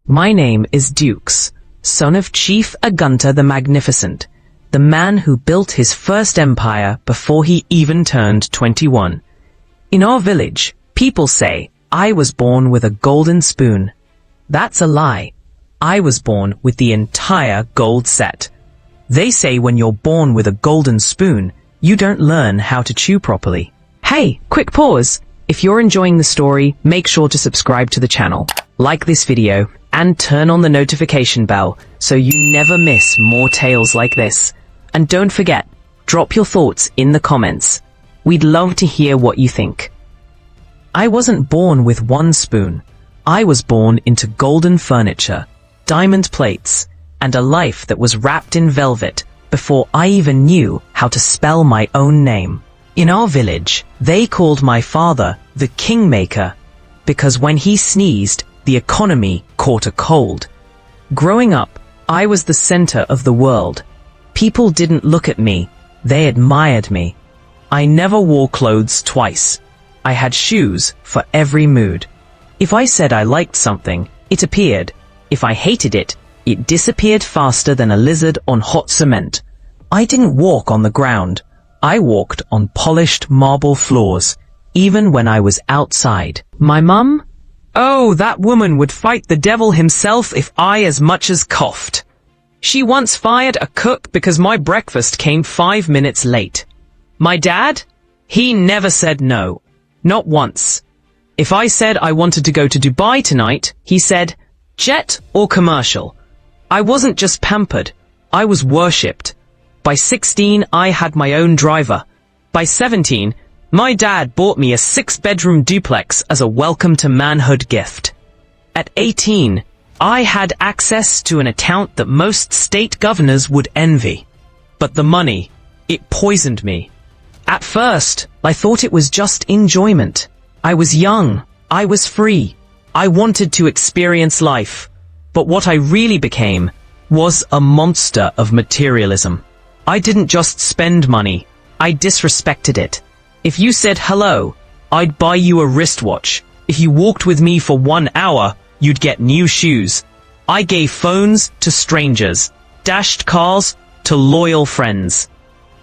My name is Dukes, son of Chief Agunta the Magnificent, the man who built his first empire before he even turned 21. In our village, people say I was born with a golden spoon. That's a lie. I was born with the entire gold set. They say when you're born with a golden spoon, you don't learn how to chew properly. Hey, quick pause. If you're enjoying the story, make sure to subscribe to the channel, like this video, and turn on the notification bell so you never miss more tales like this. And don't forget, drop your thoughts in the comments. We'd love to hear what you think. I wasn't born with one spoon. I was born into golden furniture, diamond plates, and a life that was wrapped in velvet before I even knew how to spell my own name. In our village, they called my father the Kingmaker because when he sneezed, the economy caught a cold. Growing up, I was the center of the world. People didn't look at me, they admired me. I never wore clothes twice. I had shoes for every mood. If I said I liked something, it appeared. If I hated it, it disappeared faster than a lizard on hot cement. I didn't walk on the ground. I walked on polished marble floors, even when I was outside. My mum? Oh, that woman would fight the devil himself if I as much as coughed. She once fired a cook because my breakfast came 5 minutes late. My dad? He never said no. Not once. If I said I wanted to go to Dubai tonight, he said, jet or commercial. I wasn't just pampered, I was worshipped. By 16, I had my own driver. By 17, my dad bought me a 6-bedroom duplex as a welcome to manhood gift. At 18, I had access to an account that most state governors would envy. But the money, it poisoned me. At first, I thought it was just enjoyment. I was young. I was free. I wanted to experience life. But what I really became was a monster of materialism. I didn't just spend money. I disrespected it. If you said hello, I'd buy you a wristwatch. If you walked with me for 1 hour, you'd get new shoes. I gave phones to strangers, dashed cars to loyal friends,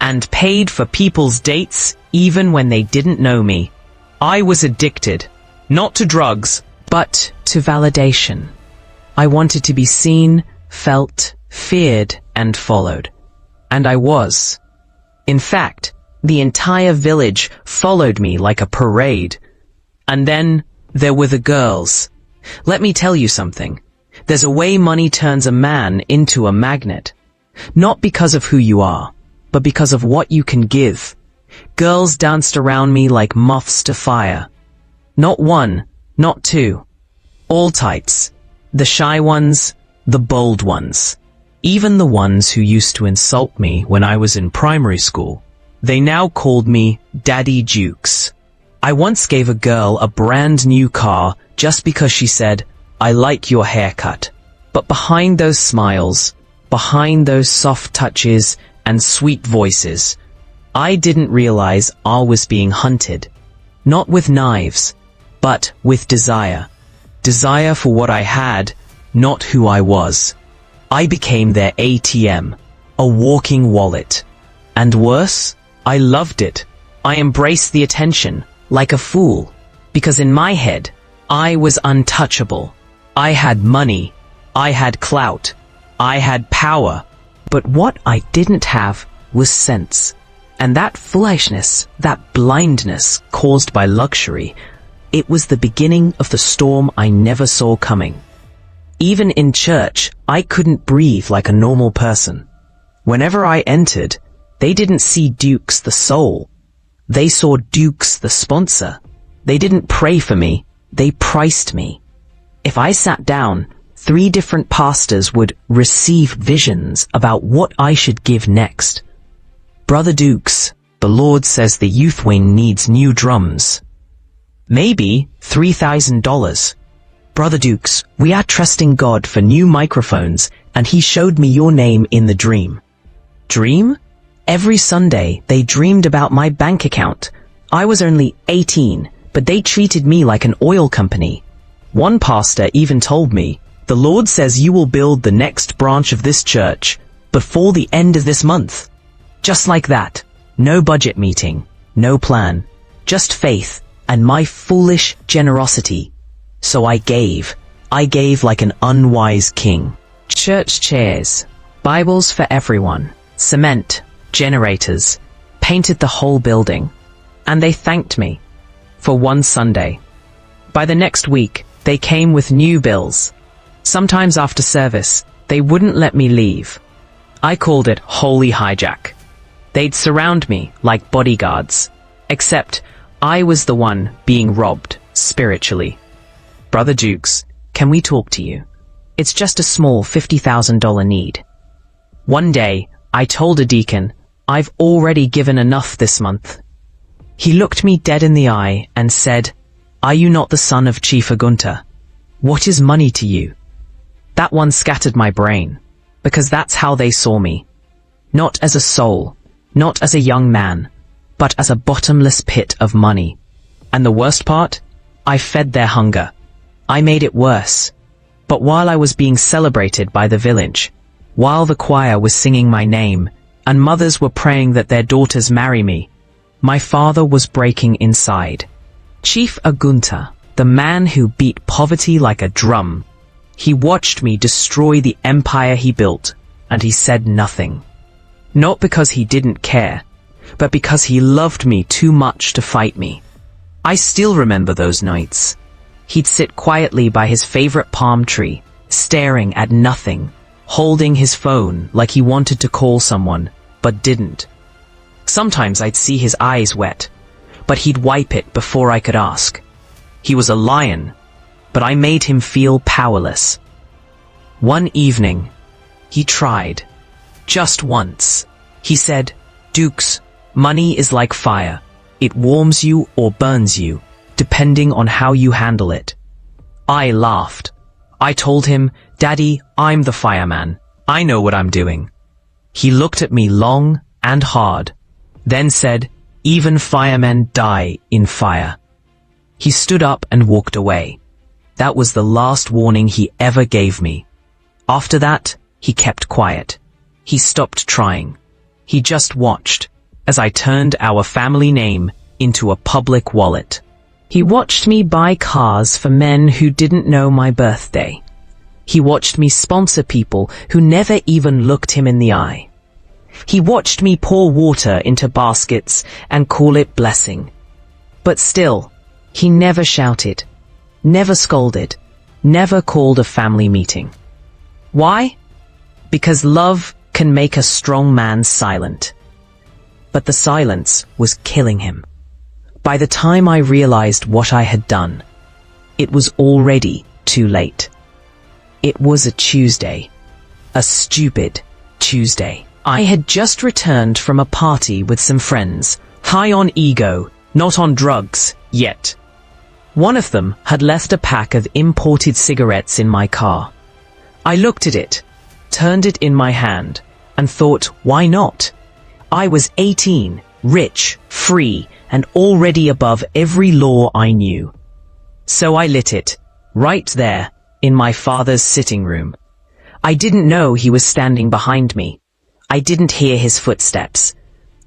and paid for people's dates even when they didn't know me. I was addicted, not to drugs, but to validation. I wanted to be seen, felt, feared, and followed. And I was. In fact, the entire village followed me like a parade. And then there were the girls. Let me tell you something. There's a way money turns a man into a magnet. Not because of who you are, but because of what you can give. Girls danced around me like moths to fire. Not one, not two. All types. The shy ones, the bold ones. Even the ones who used to insult me when I was in primary school. They now called me Daddy Dukes. I once gave a girl a brand new car just because she said, I like your haircut. But behind those smiles, behind those soft touches and sweet voices, I didn't realize I was being hunted. Not with knives, but with desire. Desire for what I had, not who I was. I became their ATM, a walking wallet. And worse, I loved it. I embraced the attention, like a fool, because in my head, I was untouchable. I had money. I had clout. I had power. But what I didn't have was sense. And that foolishness, that blindness caused by luxury, it was the beginning of the storm I never saw coming. Even in church, I couldn't breathe like a normal person. Whenever I entered, they didn't see Dukes the soul. They saw Dukes the sponsor. They didn't pray for me, they priced me. If I sat down, 3 different pastors would receive visions about what I should give next. Brother Dukes, the Lord says the youth wing needs new drums. Maybe $3,000. Brother Dukes, we are trusting God for new microphones, and he showed me your name in the dream. Dream? Every Sunday, they dreamed about my bank account. I was only 18, but they treated me like an oil company. One pastor even told me, The Lord says you will build the next branch of this church before the end of this month. Just like that. No budget meeting, no plan, just faith and my foolish generosity. So I gave like an unwise king. Church chairs, Bibles for everyone, cement, generators, painted the whole building. And they thanked me for one Sunday. By the next week, they came with new bills. Sometimes after service, they wouldn't let me leave. I called it holy hijack. They'd surround me like bodyguards, except I was the one being robbed spiritually. Brother Jukes, can we talk to you? It's just a small $50,000 need. One day, I told a deacon, I've already given enough this month. He looked me dead in the eye and said, Are you not the son of Chief Agunta? What is money to you? That one scattered my brain, because that's how they saw me. Not as a soul, not as a young man, but as a bottomless pit of money. And the worst part? I fed their hunger. I made it worse. But while I was being celebrated by the village, while the choir was singing my name, and mothers were praying that their daughters marry me, my father was breaking inside. Chief Agunta, the man who beat poverty like a drum, he watched me destroy the empire he built, and he said nothing. Not because he didn't care, but because he loved me too much to fight me. I still remember those nights. He'd sit quietly by his favorite palm tree, staring at nothing, holding his phone like he wanted to call someone, but didn't. Sometimes I'd see his eyes wet, but he'd wipe it before I could ask. He was a lion, but I made him feel powerless. One evening, he tried. Just once. He said, Dukes, money is like fire. It warms you or burns you, depending on how you handle it. I laughed. I told him, Daddy, I'm the fireman. I know what I'm doing. He looked at me long and hard, then said, Even firemen die in fire. He stood up and walked away. That was the last warning he ever gave me. After that, he kept quiet. He stopped trying. He just watched as I turned our family name into a public wallet. He watched me buy cars for men who didn't know my birthday. He watched me sponsor people who never even looked him in the eye. He watched me pour water into baskets and call it blessing. But still, he never shouted, never scolded, never called a family meeting. Why? Because love can make a strong man silent. But the silence was killing him. By the time I realized what I had done, it was already too late. It was a Tuesday. A stupid Tuesday. I had just returned from a party with some friends, high on ego, not on drugs, yet. One of them had left a pack of imported cigarettes in my car. I looked at it, turned it in my hand, and thought, why not? I was 18, rich, free, and already above every law I knew. So I lit it, right there, in my father's sitting room. I didn't know he was standing behind me. I didn't hear his footsteps.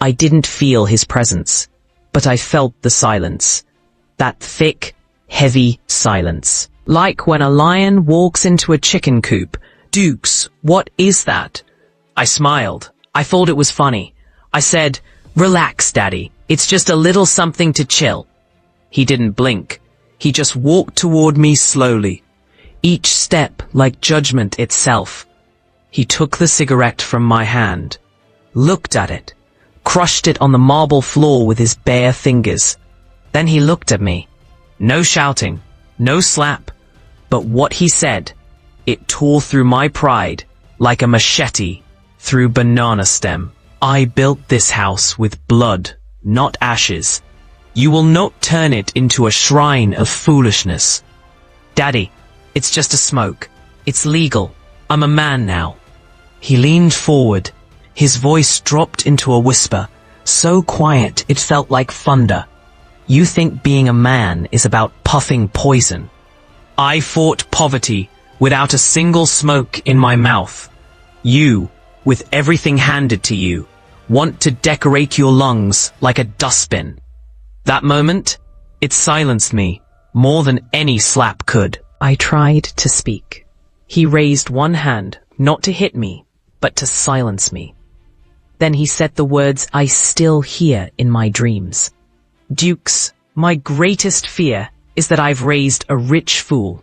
I didn't feel his presence. But I felt the silence. That thick, heavy silence. Like when a lion walks into a chicken coop. Dukes, what is that? I smiled. I thought it was funny. I said, Relax, Daddy. It's just a little something to chill. He didn't blink. He just walked toward me slowly. Each step like judgment itself. He took the cigarette from my hand, looked at it, crushed it on the marble floor with his bare fingers. Then he looked at me. No shouting, no slap, but what he said, it tore through my pride like a machete through banana stem. I built this house with blood, not ashes. You will not turn it into a shrine of foolishness. Daddy, it's just a smoke. It's legal. I'm a man now. He leaned forward. His voice dropped into a whisper, so quiet it felt like thunder. You think being a man is about puffing poison. I fought poverty, without a single smoke in my mouth. You, with everything handed to you, want to decorate your lungs like a dustbin. That moment, it silenced me more than any slap could. I tried to speak. He raised one hand, not to hit me, but to silence me. Then he said the words I still hear in my dreams. Dukes, my greatest fear is that I've raised a rich fool.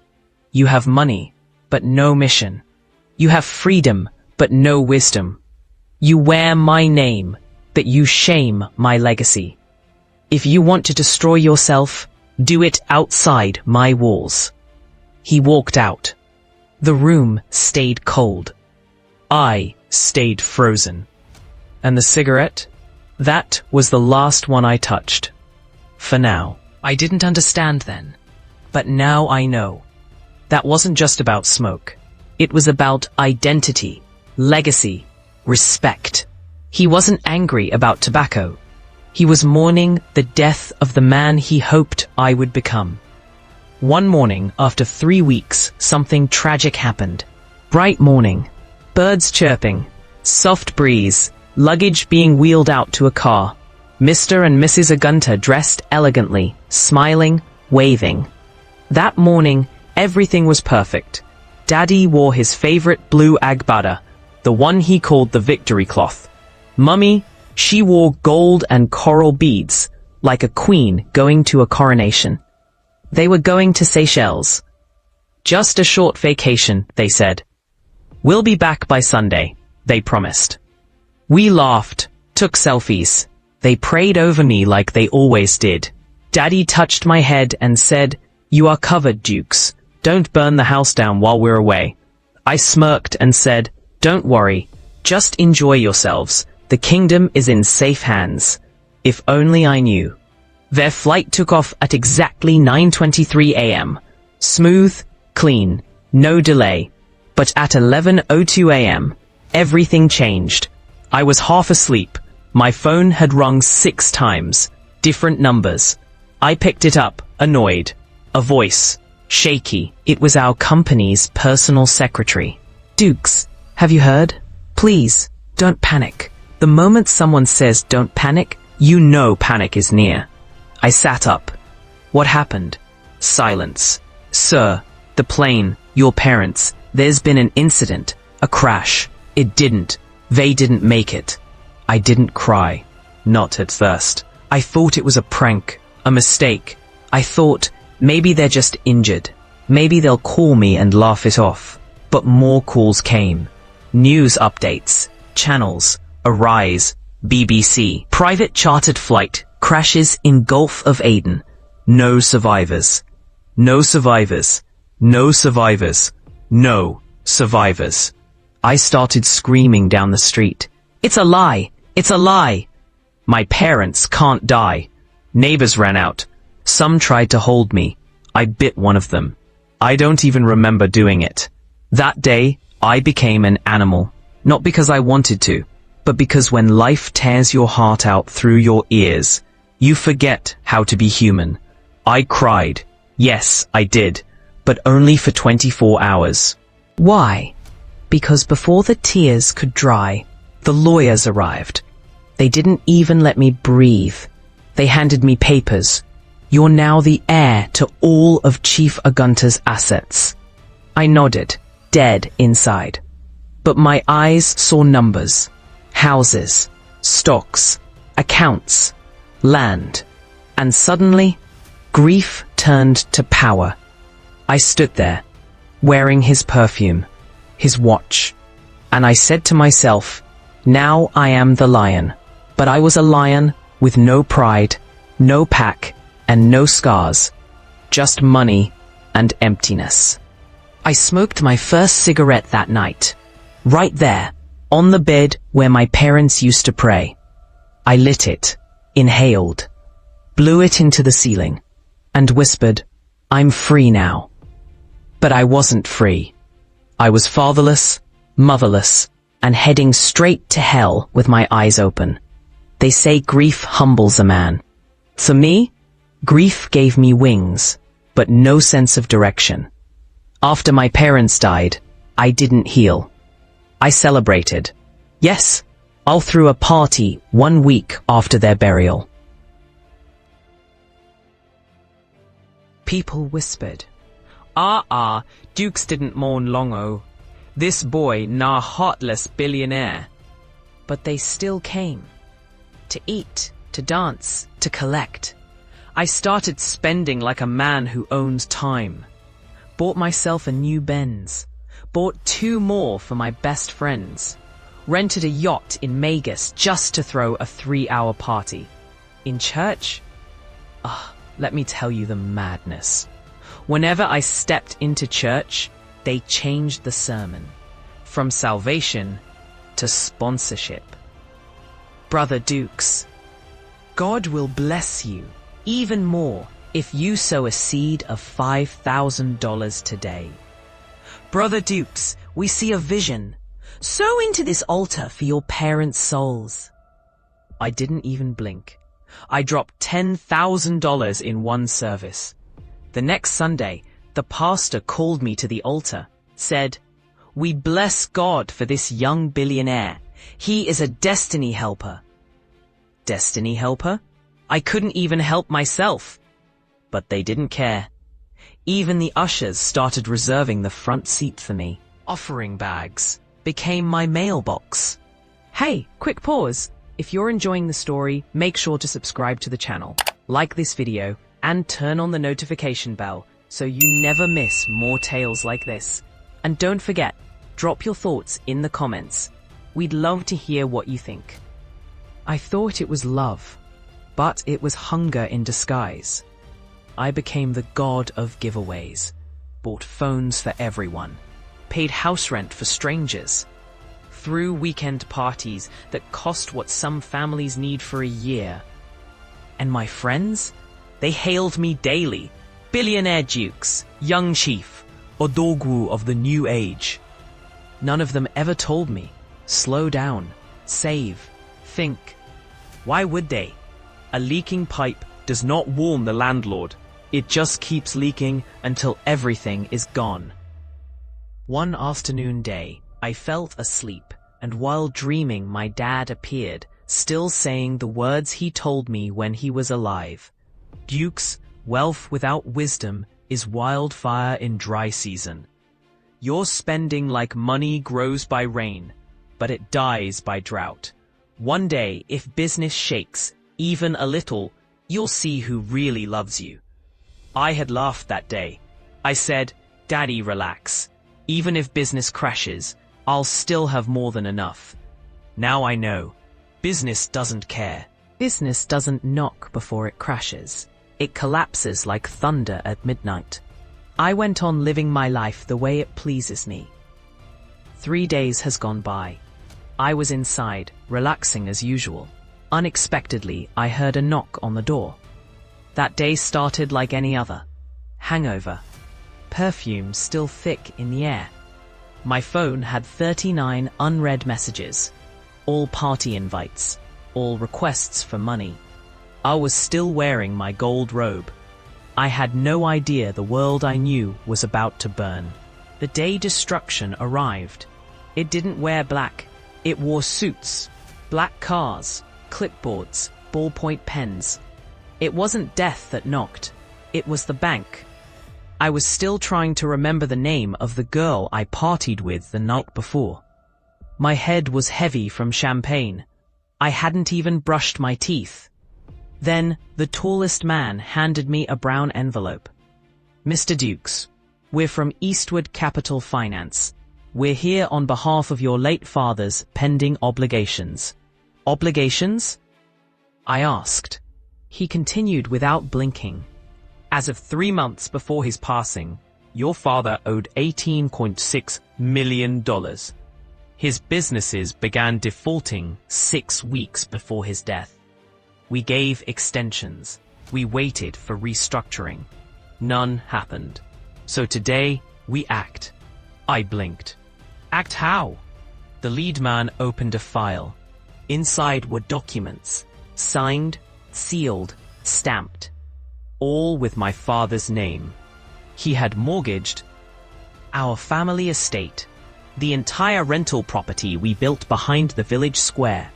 You have money, but no mission. You have freedom, but no wisdom. You wear my name, but you shame my legacy. If you want to destroy yourself, do it outside my walls. He walked out. The room stayed cold. I stayed frozen. And the cigarette? That was the last one I touched. For now. I didn't understand then. But now I know. That wasn't just about smoke. It was about identity, legacy, respect. He wasn't angry about tobacco. He was mourning the death of the man he hoped I would become. One morning, after 3 weeks, something tragic happened. Bright morning, birds chirping, soft breeze, luggage being wheeled out to a car. Mr. and Mrs. Agunta dressed elegantly, smiling, waving. That morning, everything was perfect. Daddy wore his favorite blue agbada, the one he called the victory cloth. Mummy, she wore gold and coral beads, like a queen going to a coronation. They were going to Seychelles. Just a short vacation, they said. We'll be back by Sunday, they promised. We laughed, took selfies. They prayed over me like they always did. Daddy touched my head and said, "You are covered, Dukes. Don't burn the house down while we're away." I smirked and said, "Don't worry. Just enjoy yourselves. The kingdom is in safe hands." If only I knew. Their flight took off at exactly 9:23 a.m. Smooth, clean, no delay. But at 11:02 a.m., everything changed. I was half asleep. My phone had rung 6 times. Different numbers. I picked it up, annoyed. A voice. Shaky. It was our company's personal secretary. "Dukes, have you heard? Please, don't panic." The moment someone says don't panic, you know panic is near. I sat up. What happened? Silence. "Sir, the plane, your parents, there's been an incident, a crash. They didn't make it." I didn't cry. Not at first. I thought it was a prank, a mistake. I thought, maybe they're just injured. Maybe they'll call me and laugh it off. But more calls came. News updates, channels, Arise, BBC, private chartered flight, crashes in Gulf of Aden. No survivors. No survivors. No survivors. No survivors. I started screaming down the street. "It's a lie! It's a lie! My parents can't die." Neighbors ran out. Some tried to hold me. I bit one of them. I don't even remember doing it. That day, I became an animal. Not because I wanted to, but because when life tears your heart out through your ears, you forget how to be human. I cried. Yes, I did. But only for 24 hours. Why? Because before the tears could dry, the lawyers arrived. They didn't even let me breathe. They handed me papers. "You're now the heir to all of Chief Agunta's assets." I nodded, dead inside. But my eyes saw numbers, houses, stocks, accounts, land. And suddenly, grief turned to power. I stood there, wearing his perfume, his watch. And I said to myself, now I am the lion. But I was a lion with no pride, no pack, and no scars. Just money and emptiness. I smoked my first cigarette that night. Right there, on the bed where my parents used to pray. I lit it, inhaled, blew it into the ceiling, and whispered, I'm free now. But I wasn't free. I was fatherless, motherless, and heading straight to hell with my eyes open. They say grief humbles a man. For me, grief gave me wings, but no sense of direction. After my parents died, I didn't heal. I celebrated. Yes, I threw a party 1 week after their burial. People whispered, Dukes didn't mourn long. This boy na heartless billionaire. But they still came. To eat, to dance, to collect. I started spending like a man who owns time. Bought myself a new Benz. Bought 2 more for my best friends. Rented a yacht in Vegas just to throw a 3-hour party. In church? Let me tell you the madness. Whenever I stepped into church, they changed the sermon. From salvation to sponsorship. Brother Dukes, God will bless you even more if you sow a seed of $5,000 today. Brother Dukes, we see a vision. Sow into this altar for your parents' souls. I didn't even blink. I dropped $10,000 in one service. The next Sunday, the pastor called me to the altar, said, "We bless God for this young billionaire. He is a destiny helper." Destiny helper? I couldn't even help myself. But they didn't care. Even the ushers started reserving the front seat for me. Offering bags became my mailbox. Hey, quick pause. If you're enjoying the story, make sure to subscribe to the channel, like this video, and turn on the notification bell so you never miss more tales like this. And don't forget, drop your thoughts in the comments. We'd love to hear what you think. I thought it was love, but it was hunger in disguise. I became the god of giveaways, bought phones for everyone, paid house rent for strangers, threw weekend parties that cost what some families need for a year. And my friends? They hailed me daily. Billionaire Dukes, young chief, Odogwu of the new age. None of them ever told me, slow down, save, think. Why would they? A leaking pipe does not warn the landlord. It just keeps leaking until everything is gone. One afternoon day, I felt asleep, and while dreaming my dad appeared, still saying the words he told me when he was alive. Dukes, wealth without wisdom is wildfire in dry season. Your spending like money grows by rain, but it dies by drought. One day, if business shakes, even a little, you'll see who really loves you. I had laughed that day. I said, "Daddy, relax. Even if business crashes, I'll still have more than enough." Now I know. Business doesn't care. Business doesn't knock before it crashes. It collapses like thunder at midnight. I went on living my life the way it pleases me. 3 days has gone by. I was inside, relaxing as usual. Unexpectedly, I heard a knock on the door. That day started like any other. Hangover. Perfume still thick in the air. My phone had 39 unread messages. All party invites. All requests for money. I was still wearing my gold robe. I had no idea the world I knew was about to burn. The day destruction arrived. It didn't wear black. It wore suits, black cars, clipboards, ballpoint pens. It wasn't death that knocked. It was the bank. I was still trying to remember the name of the girl I partied with the night before. My head was heavy from champagne. I hadn't even brushed my teeth. Then, the tallest man handed me a brown envelope. "Mr. Dukes, we're from Eastwood Capital Finance. We're here on behalf of your late father's pending obligations." "Obligations?" I asked. He continued without blinking. "As of 3 months before his passing, your father owed $18.6 million. His businesses began defaulting 6 weeks before his death. We gave extensions. We waited for restructuring. None happened. So today, we act." I blinked. "Act how?" The lead man opened a file. Inside were documents, signed, sealed, stamped, all with my father's name. He had mortgaged Our family estate. The entire rental property we built behind the village square.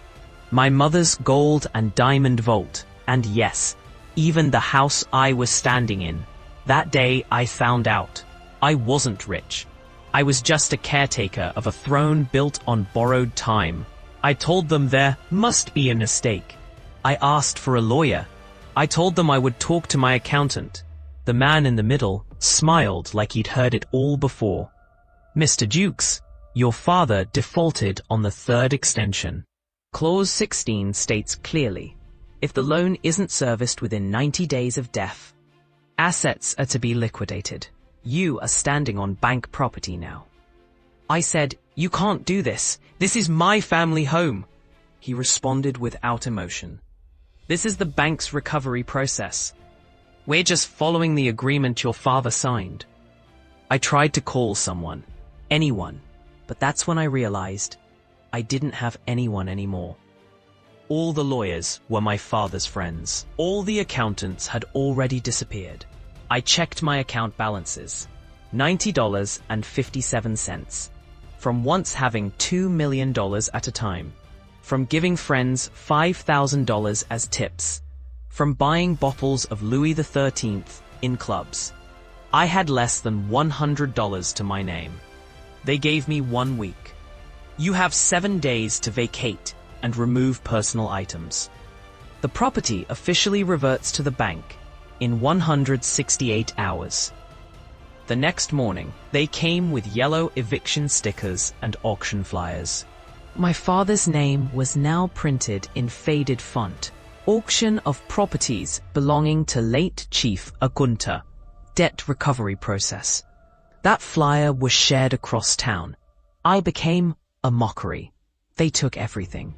My mother's gold and diamond vault. And yes, even the house I was standing in. That day I found out. I wasn't rich. I was just a caretaker of a throne built on borrowed time. I told them there must be a mistake. I asked for a lawyer. I told them I would talk to my accountant. The man in the middle smiled like he'd heard it all before. Mr. Jukes, your father defaulted on the third extension. Clause 16 states clearly, if the loan isn't serviced within 90 days of death, assets are to be liquidated. You are standing on bank property now. I said, you can't do this. This is my family home. He responded without emotion. This is the bank's recovery process. We're just following the agreement your father signed. I tried to call someone, anyone, but that's when I realized I didn't have anyone anymore. All the lawyers were my father's friends. All the accountants had already disappeared. I checked my account balances, $90.57, from once having $2 million at a time, from giving friends $5,000 as tips, from buying bottles of Louis XIII in clubs. I had less than $100 to my name. They gave me 1 week. You have 7 days to vacate and remove personal items. The property officially reverts to the bank in 168 hours. The next morning, they came with yellow eviction stickers and auction flyers. My father's name was now printed in faded font. Auction of properties belonging to late Chief Agunta. Debt recovery process. That flyer was shared across town. I became a mockery. They took everything.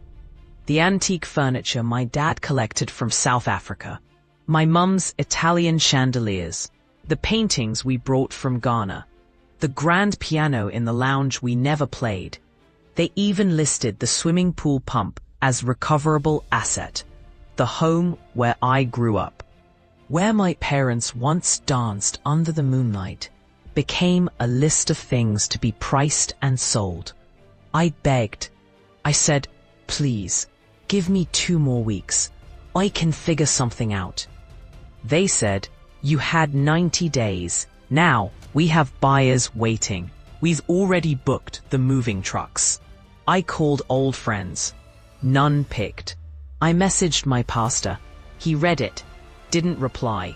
The antique furniture my dad collected from South Africa. My mum's Italian chandeliers. The paintings we brought from Ghana. The grand piano in the lounge we never played. They even listed the swimming pool pump as recoverable asset. The home where I grew up, where my parents once danced under the moonlight, became a list of things to be priced and sold. I begged. I said, please, give me 2 more weeks. I can figure something out. They said, you had 90 days. Now we have buyers waiting. We've already booked the moving trucks. I called old friends. None picked. I messaged my pastor. He read it, didn't reply.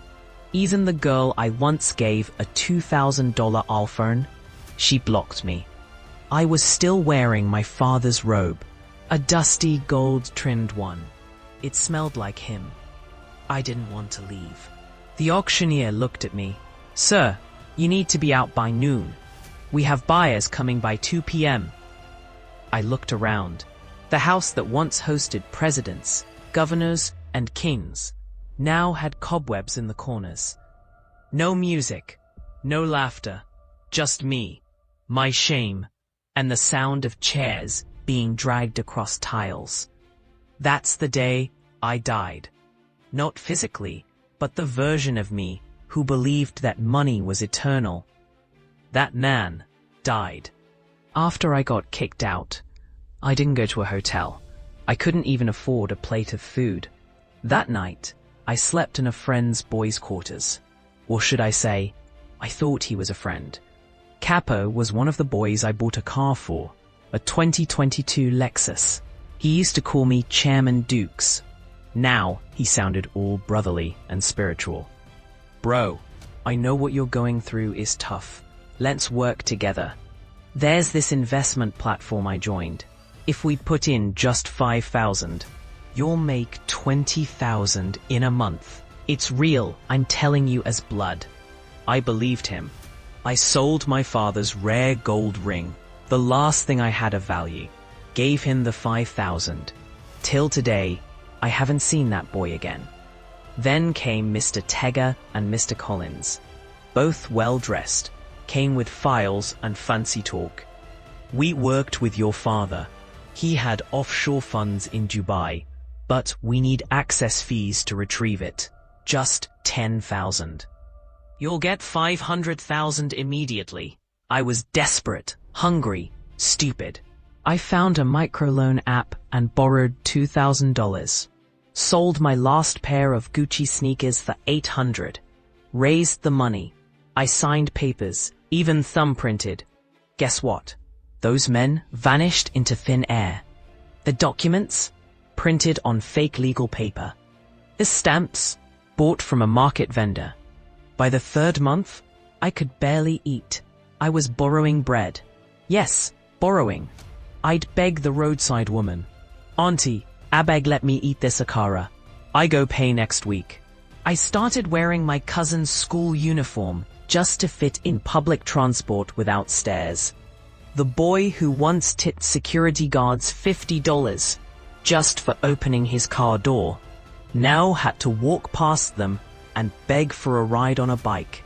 Even the girl I once gave a $2,000 iPhone, she blocked me. I was still wearing my father's robe, a dusty gold-trimmed one. It smelled like him. I didn't want to leave. The auctioneer looked at me. Sir, you need to be out by noon. We have buyers coming by 2 p.m. I looked around. The house that once hosted presidents, governors, and kings now had cobwebs in the corners. No music, no laughter, just me, my shame, and the sound of chairs being dragged across tiles. That's the day I died. Not physically, but the version of me who believed that money was eternal. That man died. After I got kicked out, I didn't go to a hotel. I couldn't even afford a plate of food. That night, I slept in a friend's boys' quarters. Or should I say, I thought he was a friend. Capo was one of the boys I bought a car for, a 2022 Lexus. He used to call me Chairman Dukes. Now, he sounded all brotherly and spiritual. Bro, I know what you're going through is tough. Let's work together. There's this investment platform I joined. If we put in just 5,000, you'll make 20,000 in a month. It's real, I'm telling you as blood. I believed him. I sold my father's rare gold ring, the last thing I had of value, gave him the 5,000. Till today, I haven't seen that boy again. Then came Mr. Tegger and Mr. Collins. Both well-dressed, came with files and fancy talk. We worked with your father. He had offshore funds in Dubai, but we need access fees to retrieve it. Just 10,000. You'll get 500,000 immediately. I was desperate, hungry, stupid. I found a microloan app and borrowed $2,000. Sold my last pair of Gucci sneakers for $800. Raised the money. I signed papers, even thumbprinted. Guess what? Those men vanished into thin air. The documents? Printed on fake legal paper. The stamps? Bought from a market vendor. By the third month, I could barely eat. I was borrowing bread. Yes, borrowing. I'd beg the roadside woman. "Auntie, I beg let me eat this akara. I go pay next week." I started wearing my cousin's school uniform just to fit in public transport without stairs. The boy who once tipped security guards $50 just for opening his car door now had to walk past them and beg for a ride on a bike.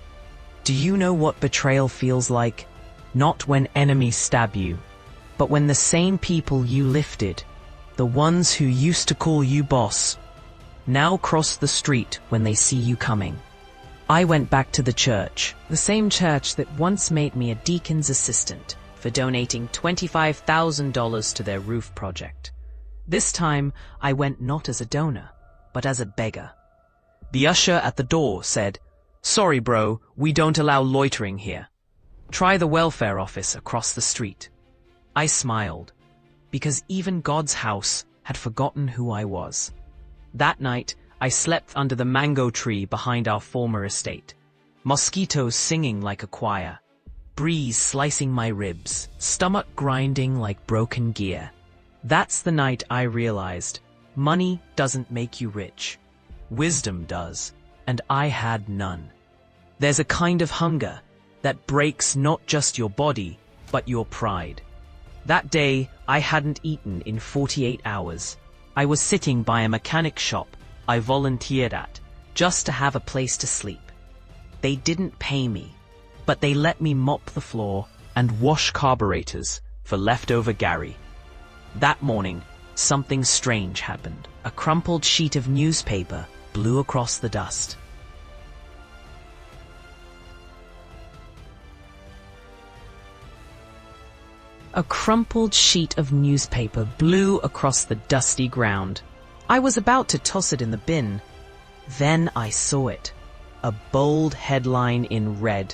Do you know what betrayal feels like? Not when enemies stab you, but when the same people you lifted, the ones who used to call you boss, now cross the street when they see you coming. I went back to the church, the same church that once made me a deacon's assistant for donating $25,000 to their roof project. This time, I went not as a donor, but as a beggar. The usher at the door said, "Sorry bro, we don't allow loitering here. Try the welfare office across the street." I smiled, because even God's house had forgotten who I was. That night, I slept under the mango tree behind our former estate. Mosquitoes singing like a choir. Breeze slicing my ribs, stomach grinding like broken gear. That's the night I realized money doesn't make you rich. Wisdom does, and I had none. There's a kind of hunger that breaks not just your body, but your pride. That day, I hadn't eaten in 48 hours. I was sitting by a mechanic shop I volunteered at, just to have a place to sleep. They didn't pay me, but they let me mop the floor and wash carburetors for leftover Gary. That morning, something strange happened. A crumpled sheet of newspaper blew across the dust. A crumpled sheet of newspaper blew across the dusty ground. I was about to toss it in the bin. Then I saw it. A bold headline in red.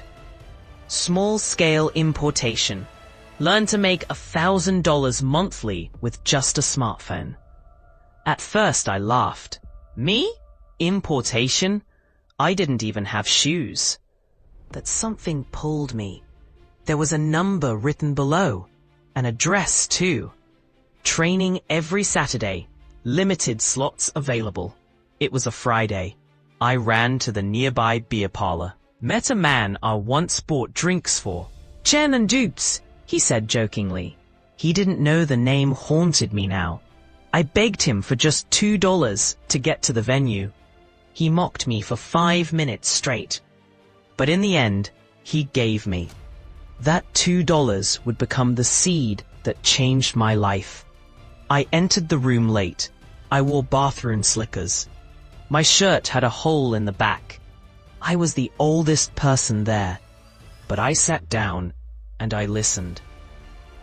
Small-scale importation. Learn to make $1,000 monthly with just a smartphone. At first I laughed. Me? Importation? I didn't even have shoes. But something pulled me. There was a number written below. An address, too. Training every Saturday. Limited slots available. It was a Friday. I ran to the nearby beer parlor. Met a man I once bought drinks for. "Chen and Dupes," he said jokingly. He didn't know the name haunted me now. I begged him for just $2 to get to the venue. He mocked me for 5 minutes straight. But in the end, he gave me. That $2 would become the seed that changed my life. I entered the room late. I wore bathroom slickers. My shirt had a hole in the back. I was the oldest person there. But I sat down and I listened.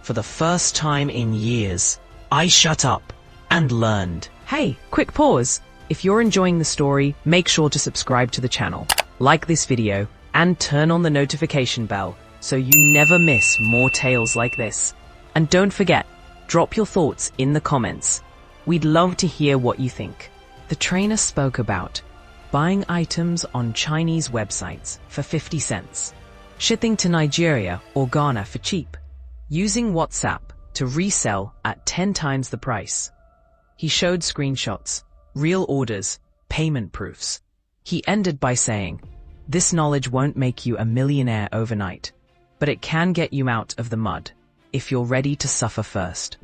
For the first time in years, I shut up and learned. Hey, quick pause. If you're enjoying the story, make sure to subscribe to the channel, like this video, and turn on the notification bell so you never miss more tales like this. And don't forget, drop your thoughts in the comments. We'd love to hear what you think. The trainer spoke about buying items on Chinese websites for 50 cents, shipping to Nigeria or Ghana for cheap, using WhatsApp to resell at 10 times the price. He showed screenshots, real orders, payment proofs. He ended by saying, "This knowledge won't make you a millionaire overnight, but it can get you out of the mud if you're ready to suffer first."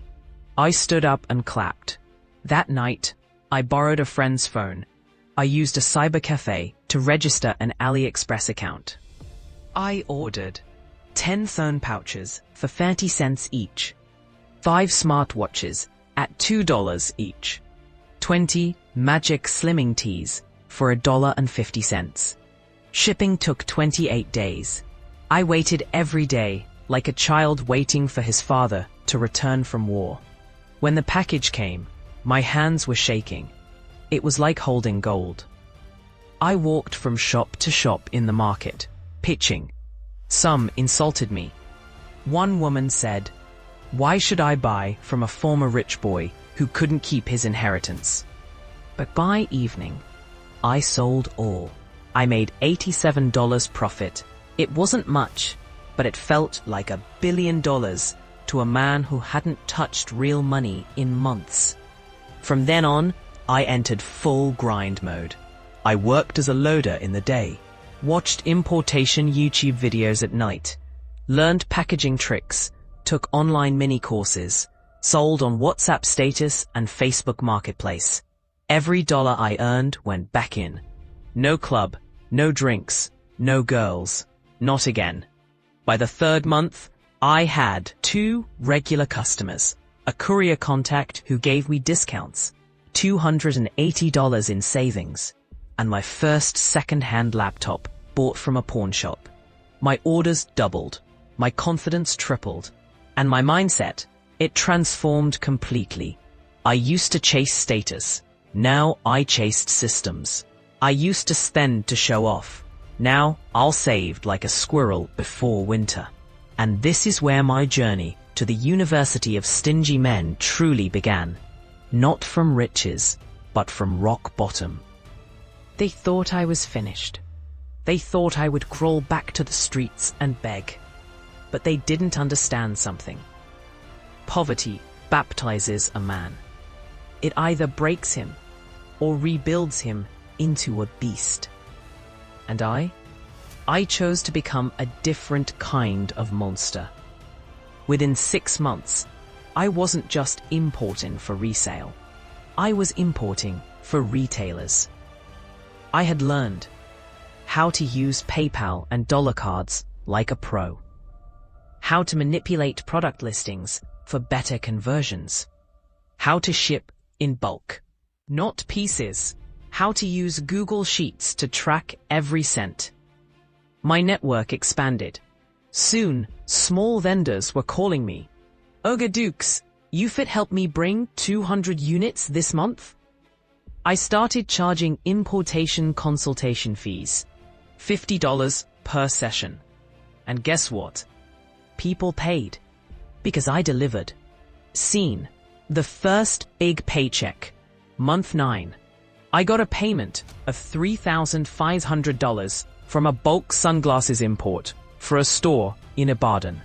I stood up and clapped. That night, I borrowed a friend's phone. I used a cyber cafe to register an AliExpress account. I ordered 10 phone pouches for 30 cents each, 5 smartwatches at $2 each, 20 magic slimming teas for $1.50. Shipping took 28 days. I waited every day like a child waiting for his father to return from war. When the package came, my hands were shaking. It was like holding gold. I walked from shop to shop in the market, pitching. Some insulted me. One woman said, "Why should I buy from a former rich boy who couldn't keep his inheritance?" But by evening, I sold all. I made $87 profit. It wasn't much, but it felt like $1 billion to a man who hadn't touched real money in months. From then on, I entered full grind mode. I worked as a loader in the day, watched importation YouTube videos at night, learned packaging tricks, took online mini courses, sold on WhatsApp status and Facebook Marketplace. Every dollar I earned went back in. No club, no drinks, no girls. Not again. By the third month, I had 2 regular customers, a courier contact who gave me discounts, $280 in savings, and my first second-hand laptop bought from a pawn shop. My orders doubled, my confidence tripled, and my mindset, it transformed completely. I used to chase status. Now I chased systems. I used to spend to show off. Now I'll save like a squirrel before winter. And this is where my journey to the University of Stingy Men truly began. Not from riches, but from rock bottom. They thought I was finished. They thought I would crawl back to the streets and beg. But they didn't understand something. Poverty baptizes a man. It either breaks him or rebuilds him into a beast. And I chose to become a different kind of monster. Within 6 months, I wasn't just importing for resale. I was importing for retailers. I had learned how to use PayPal and dollar cards like a pro. How to manipulate product listings for better conversions. How to ship in bulk, not pieces. How to use Google Sheets to track every cent. My network expanded. Soon, small vendors were calling me. "Oga Dukes, you fit help me bring 200 units this month?" I started charging importation consultation fees, $50 per session. And guess what? People paid, because I delivered. Scene, the first big paycheck, month 9. I got a payment of $3,500 from a bulk sunglasses import for a store in Ibadan.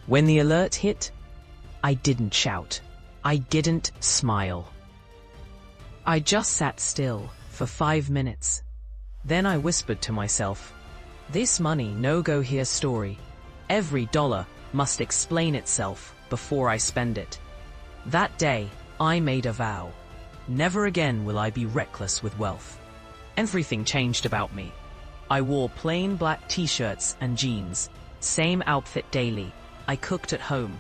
When the alert hit, I didn't shout. I didn't smile. I just sat still for 5 minutes. Then I whispered to myself, "This money no-go here story. Every dollar must explain itself before I spend it." That day, I made a vow. Never again will I be reckless with wealth. Everything changed about me. I wore plain black t-shirts and jeans, same outfit daily. I cooked at home.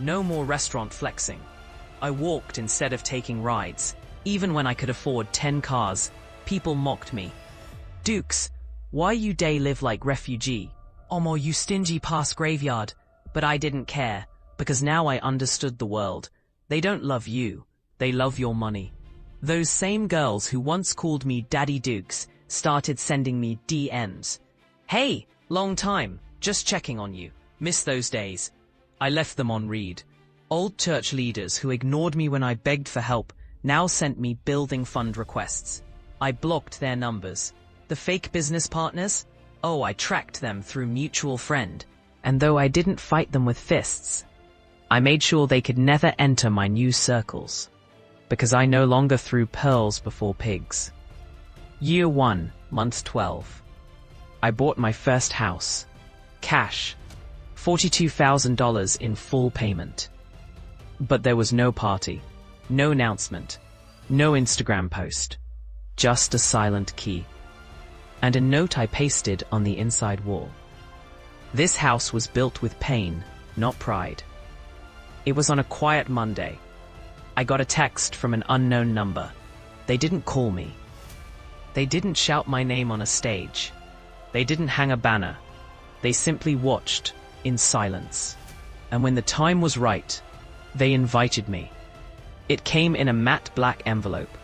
No more restaurant flexing. I walked instead of taking rides. Even when I could afford 10 cars, people mocked me. "Dukes, why you day live like refugee? Omo, you stingy past graveyard." But I didn't care, because now I understood the world. They don't love you. They love your money. Those same girls who once called me Daddy Dukes started sending me DMs. "Hey, long time, just checking on you. Miss those days." I left them on read. Old church leaders who ignored me when I begged for help now sent me building fund requests. I blocked their numbers. The fake business partners? Oh, I tracked them through mutual friend. And though I didn't fight them with fists, I made sure they could never enter my new circles. Because I no longer threw pearls before pigs. Year 1, month 12. I bought my first house. Cash. $42,000 in full payment. But there was no party, no announcement, no Instagram post. Just a silent key. And a note I pasted on the inside wall. This house was built with pain, not pride. It was on a quiet Monday. I got a text from an unknown number. They didn't call me. They didn't shout my name on a stage. They didn't hang a banner. They simply watched, in silence. And when the time was right, they invited me. It came in a matte black envelope.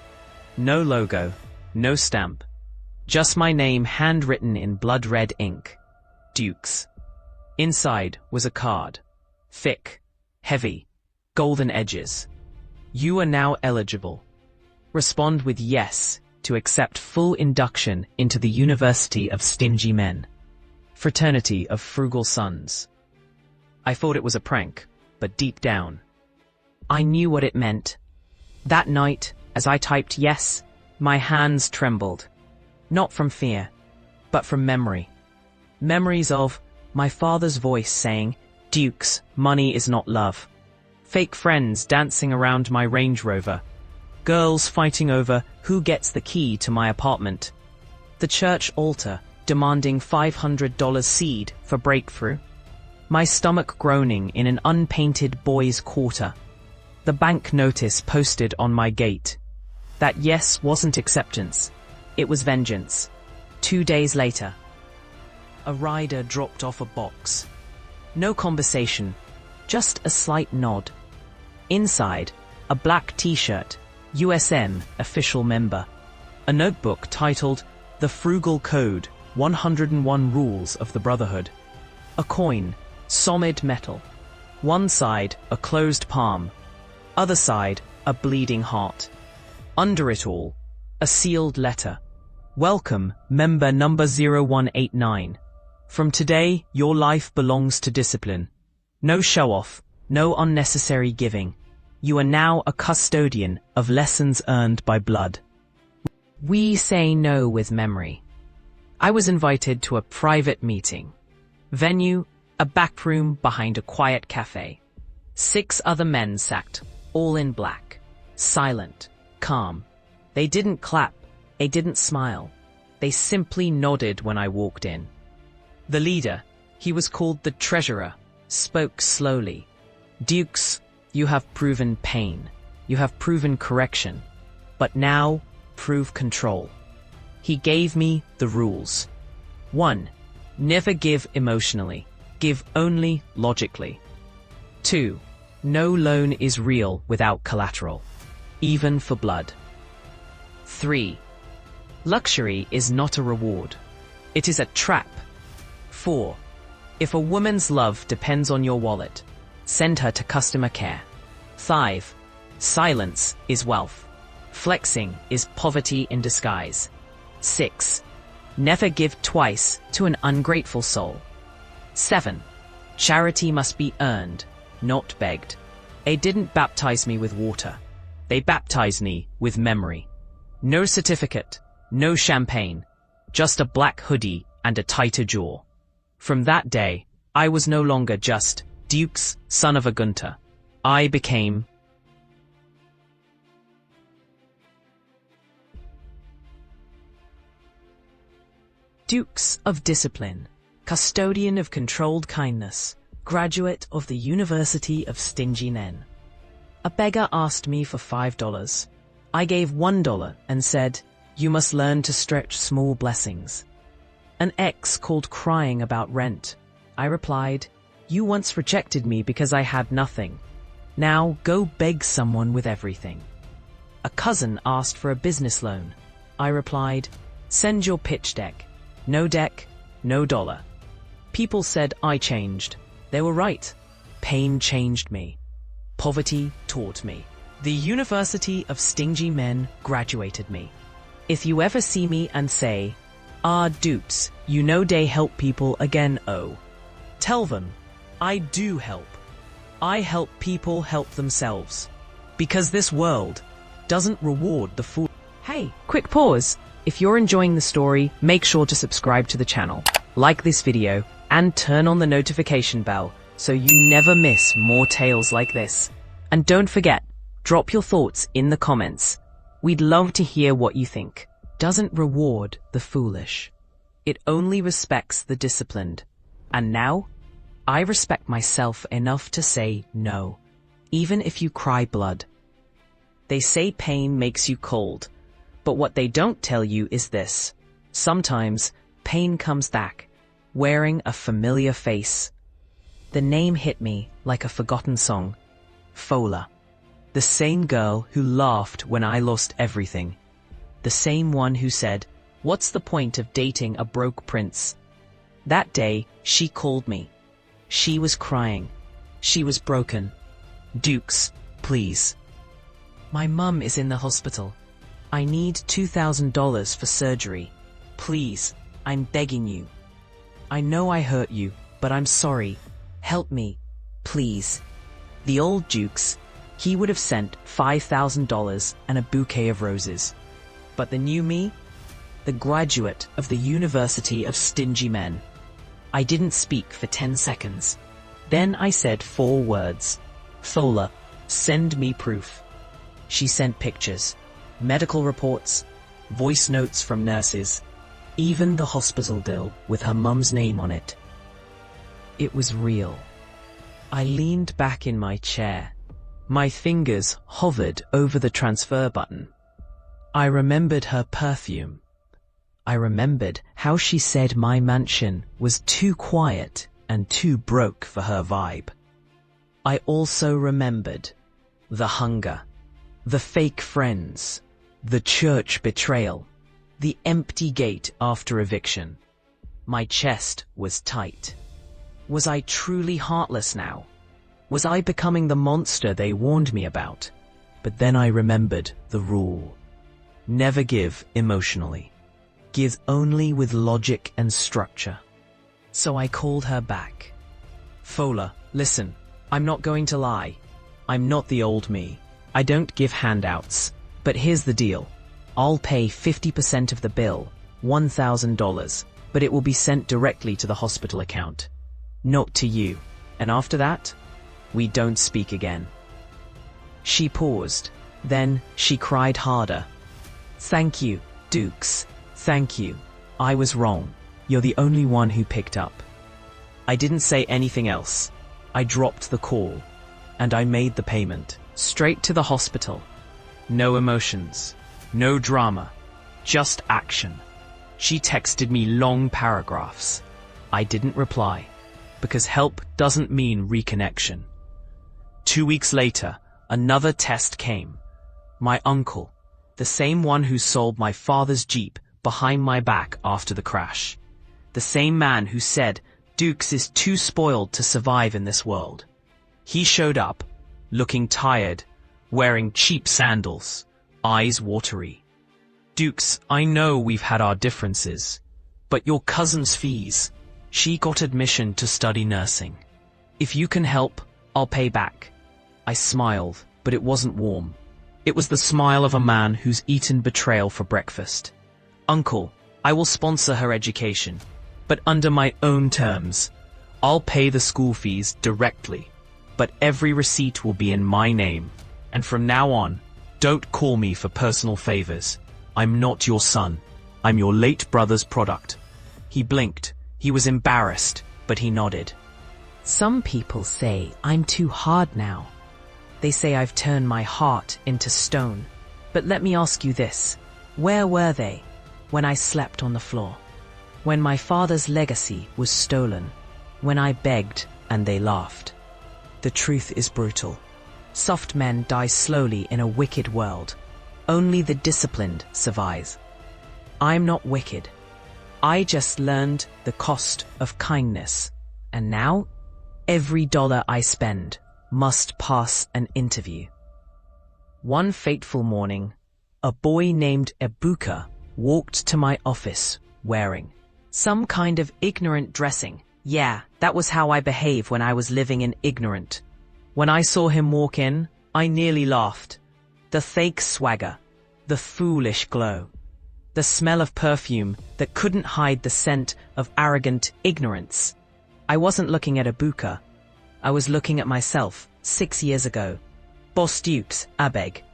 No logo, no stamp. Just my name handwritten in blood red ink. Dukes. Inside was a card. Thick, heavy, golden edges. You are now eligible. Respond with yes to accept full induction into the University of Stingy Men. Fraternity of Frugal Sons. I thought it was a prank, but deep down, I knew what it meant. That night, as I typed yes, my hands trembled. Not from fear, but from memory. Memories of my father's voice saying, "Dukes, money is not love." Fake friends dancing around my Range Rover. Girls fighting over who gets the key to my apartment. The church altar demanding $500 seed for breakthrough. My stomach groaning in an unpainted boys' quarter. The bank notice posted on my gate. That yes wasn't acceptance. It was vengeance. 2 days later, a rider dropped off a box. No conversation, just a slight nod. Inside, a black t-shirt, USM official member. A notebook titled The Frugal Code, 101 Rules of the Brotherhood. A coin, solid metal. One side, a closed palm. Other side, a bleeding heart. Under it all, a sealed letter. Welcome, member number 0189. From today, your life belongs to discipline. No show-off, no unnecessary giving. You are now a custodian of lessons earned by blood. We say no with memory. I was invited to a private meeting. Venue, a back room behind a quiet cafe. 6 other men sat, all in black. Silent, calm. They didn't clap, they didn't smile. They simply nodded when I walked in. The leader, he was called the treasurer, spoke slowly. Dukes, you have proven pain. You have proven correction. But now, prove control. He gave me the rules. 1. Never give emotionally. Give only logically. 2. No loan is real without collateral, even for blood. 3. Luxury is not a reward. It is a trap. 4. If a woman's love depends on your wallet, send her to customer care. 5. Silence is wealth. Flexing is poverty in disguise. 6. Never give twice to an ungrateful soul. 7. Charity must be earned, not begged. They didn't baptize me with water. They baptized me with memory. No certificate, no champagne, just a black hoodie and a tighter jaw. From that day, I was no longer just Duke's son of a gunter. I became Dukes of Discipline, custodian of controlled kindness, graduate of the University of Stingy Men. A beggar asked me for $5. I gave $1 and said, "You must learn to stretch small blessings." An ex called crying about rent. I replied, "You once rejected me because I had nothing. Now go beg someone with everything." A cousin asked for a business loan. I replied, "Send your pitch deck. No deck, no dollar." People said I changed. They were right. Pain changed me. Poverty taught me. The University of Stingy Men graduated me. If you ever see me and say, "Ah, Dukes, you know they help people again, oh," tell them, I do help. I help people help themselves. Because this world doesn't reward the fool. Hey, quick pause. If you're enjoying the story, make sure to subscribe to the channel, like this video, and turn on the notification bell so you never miss more tales like this. And don't forget, drop your thoughts in the comments. We'd love to hear what you think. Doesn't reward the foolish. It only respects the disciplined. And now, I respect myself enough to say no, even if you cry blood. They say pain makes you cold, but what they don't tell you is this. Sometimes, pain comes back, wearing a familiar face. The name hit me like a forgotten song. Fola. The same girl who laughed when I lost everything. The same one who said, "What's the point of dating a broke prince?" That day, she called me. She was crying. She was broken. "Dukes, please. My mum is in the hospital. I need $2,000 for surgery. Please, I'm begging you. I know I hurt you, but I'm sorry. Help me, please." The old Dukes, he would have sent $5,000 and a bouquet of roses. But the new me? The graduate of the University of Stingy Men. I didn't speak for 10 seconds. Then I said 4 words. "Fola, send me proof." She sent pictures, medical reports, voice notes from nurses, even the hospital bill with her mum's name on it. It was real. I leaned back in my chair. My fingers hovered over the transfer button. I remembered her perfume. I remembered how she said my mansion was too quiet and too broke for her vibe. I also remembered the hunger, the fake friends, the church betrayal, the empty gate after eviction. My chest was tight. Was I truly heartless now? Was I becoming the monster they warned me about? But then I remembered the rule. Never give emotionally. Give only with logic and structure. So I called her back. "Fola, listen, I'm not going to lie. I'm not the old me. I don't give handouts. But here's the deal. I'll pay 50% of the bill, $1,000, but it will be sent directly to the hospital account. Not to you. And after that, we don't speak again." She paused. Then she cried harder. "Thank you, Dukes. Thank you. I was wrong. You're the only one who picked up." I didn't say anything else. I dropped the call, and I made the payment. Straight to the hospital. No emotions. No drama. Just action. She texted me long paragraphs. I didn't reply, because help doesn't mean reconnection. 2 weeks later, another test came. My uncle, the same one who sold my father's Jeep behind my back after the crash. The same man who said Dukes is too spoiled to survive in this world. He showed up, looking tired, wearing cheap sandals, eyes watery. "Dukes, I know we've had our differences, but your cousin's fees. She got admission to study nursing. If you can help, I'll pay back." I smiled, but it wasn't warm. It was the smile of a man who's eaten betrayal for breakfast. "Uncle, I will sponsor her education, but under my own terms. I'll pay the school fees directly, but every receipt will be in my name. And from now on, don't call me for personal favors. I'm not your son. I'm your late brother's product." He blinked. He was embarrassed, but he nodded. "Some people say I'm too hard now. They say I've turned my heart into stone. But let me ask you this. Where were they when I slept on the floor? When my father's legacy was stolen? When I begged and they laughed? The truth is brutal. Soft men die slowly in a wicked world. Only the disciplined survive. I'm not wicked. I just learned the cost of kindness. And now, every dollar I spend must pass an interview. One fateful morning, a boy named Ebuka walked to my office wearing some kind of ignorant dressing. Yeah, that was how I behave when I was living in ignorant. When I saw him walk in, I nearly laughed. The fake swagger, the foolish glow, the smell of perfume that couldn't hide the scent of arrogant ignorance. I wasn't looking at Ebuka. I was looking at myself 6 years ago. "Boss Dukes, I beg.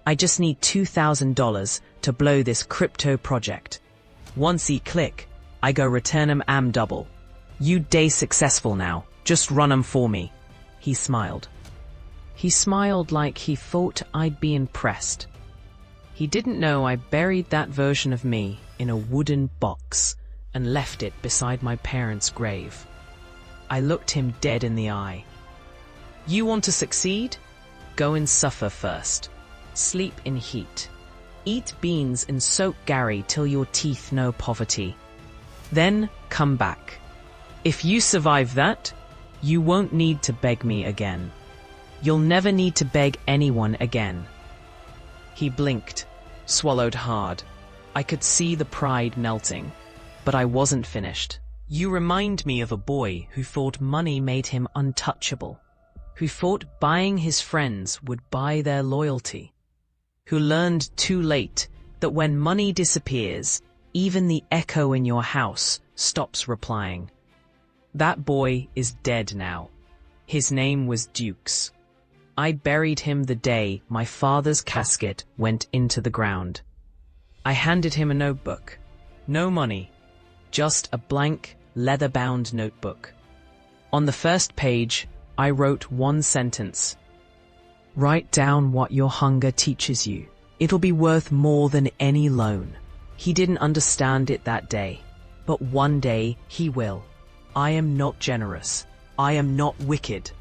I just need $2,000 to blow this crypto project. Once he click, I go return him am double. You day successful now, just run 'em for me." He smiled. He smiled like he thought I'd be impressed. He didn't know I buried that version of me in a wooden box and left it beside my parents' grave. I looked him dead in the eye. You want to succeed? Go and suffer first. Sleep in heat. Eat beans and soak Gary till your teeth know poverty. Then come back. If you survive that, you won't need to beg me again. You'll never need to beg anyone again. He blinked, swallowed hard. I could see the pride melting, but I wasn't finished. You remind me of a boy who thought money made him untouchable, who thought buying his friends would buy their loyalty, who learned too late that when money disappears, even the echo in your house stops replying. That boy is dead now. His name was Dukes. I buried him the day my father's casket went into the ground. I handed him a notebook. No money, just a blank, leather-bound notebook. On the first page, I wrote one sentence. Write down what your hunger teaches you. It'll be worth more than any loan. He didn't understand it that day, but one day he will. I am not generous. I am not wicked.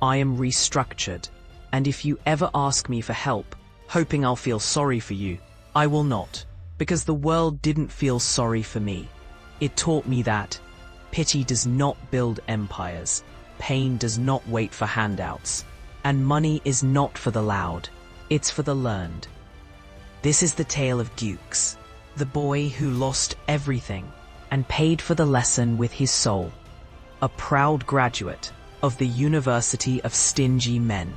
I am restructured. And if you ever ask me for help, hoping I'll feel sorry for you, I will not, because the world didn't feel sorry for me. It taught me that pity does not build empires, pain does not wait for handouts, and money is not for the loud, it's for the learned. This is the tale of Dukes, the boy who lost everything and paid for the lesson with his soul, a proud graduate of the University of Stingy Men.